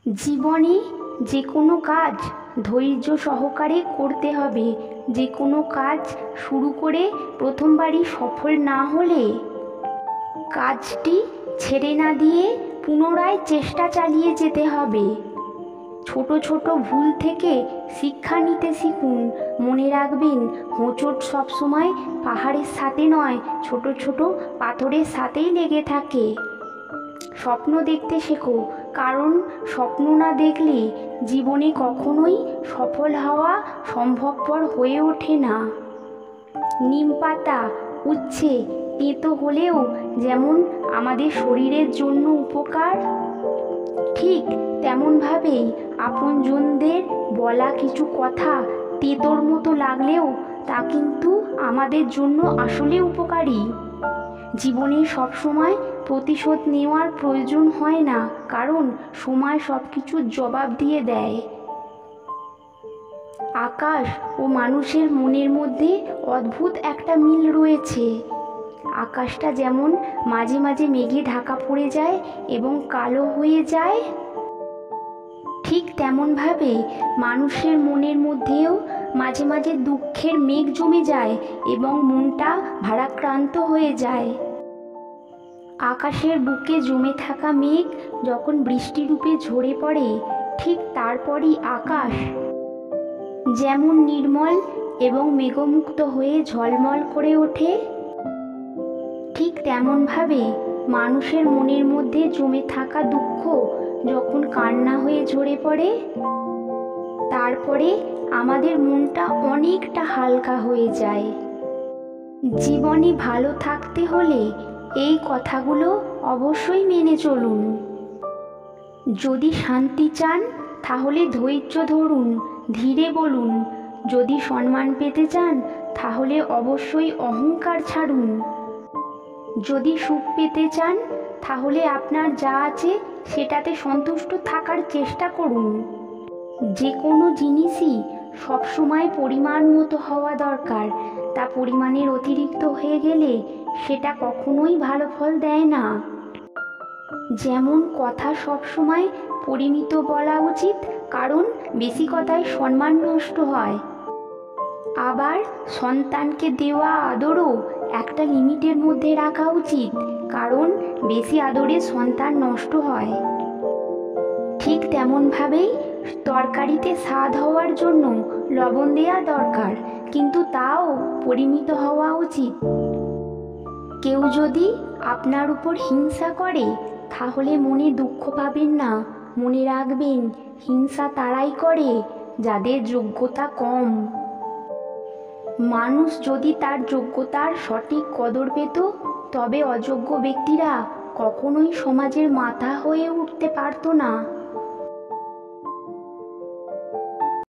জীবনে যে কোনো কাজ ধৈর্য সহকারে করতে হবে। যে কোনো কাজ শুরু করে প্রথমবারই সফল না হলে কাজটি ছেড়ে না দিয়ে পুনরায় চেষ্টা চালিয়ে যেতে হবে। ছোট ছোট ভুল থেকে শিক্ষা নিতে শিখুন। মনে রাখবেন, হোঁচট সবসময় পাহাড়ের সাথে নয়, ছোট ছোট পাথরের সাথেই লেগে থাকে। স্বপ্ন দেখতে শেখো, কারণ স্বপ্ন না দেখলে জীবনে কখনোই সফল হওয়া সম্ভবপর হয়ে ওঠে না। নিম পাতা উচ্ছে তেঁতো হলেও যেমন আমাদের শরীরের জন্য উপকার, ঠিক তেমনভাবেই আপনজনদের বলা কিছু কথা তেঁতোর মতো লাগলেও তা কিন্তু আমাদের জন্য আসলে উপকারী। জীবনে সবসময় প্রতিশোধ নেওয়ার প্রয়োজন হয় না, কারণ সময় সব কিছুর জবাব দিয়ে দেয়। আকাশ ও মানুষের মনের মধ্যে অদ্ভুত একটা মিল রয়েছে। আকাশটা যেমন মাঝে মাঝে মেঘে ঢাকা পড়ে যায় এবং কালো হয়ে যায়, ঠিক তেমনভাবে মানুষের মনের মধ্যেও মাঝে মাঝে দুঃখের মেঘ জমে যায় এবং মনটা ভারাক্রান্ত হয়ে যায়। আকাশের বুকে জমে থাকা মেঘ যখন বৃষ্টিরূপে ঝরে পড়ে, ঠিক তারপরই আকাশ যেমন নির্মল এবং মেঘমুক্ত হয়ে ঝলমল করে ওঠে, ঠিক তেমনভাবে মানুষের মনের মধ্যে জমে থাকা দুঃখ যখন কান্না হয়ে ঝরে পড়ে, তারপরে আমাদের মনটা অনেকটা হালকা হয়ে যায়। জীবনে ভালো থাকতে হলে এই কথাগুলো অবশ্যই মেনে চলুন। যদি শান্তি চান তাহলে ধৈর্য ধরুন, ধীরে বলুন। যদি সম্মান পেতে চান তাহলে অবশ্যই অহংকার ছাড়ুন। যদি সুখ পেতে চান তাহলে আপনার যা আছে সেটাতে সন্তুষ্ট থাকার চেষ্টা করুন। যে কোনো জিনিসই সবসময় পরিমাণ মতো হওয়া দরকার। তা পরিমাণের অতিরিক্ত হয়ে গেলে সেটা কখনোই ভালো ফল দেয় না। যেমন কথা সবসময় পরিমিত বলা উচিত, কারণ বেশি কথায় সম্মান নষ্ট হয়। আবার সন্তানকে দেওয়া আদরও একটা লিমিটের মধ্যে রাখা উচিত, কারণ বেশি আদরে সন্তান নষ্ট হয়। ঠিক তেমনভাবেই তরকারিতে স্বাদ হওয়ার জন্য লবণ দেওয়া দরকার, কিন্তু তাও পরিমিত হওয়া উচিত। কেউ যদি আপনার উপর হিংসা করে তাহলে মনে দুঃখ পাবেন না। মনে রাখবেন, হিংসা তারাই করে যাদের যোগ্যতা কম। মানুষ যদি তার যোগ্যতার সঠিক কদর পেত, তবে অযোগ্য ব্যক্তিরা কখনোই সমাজের মাথা হয়ে উঠতে পারত না।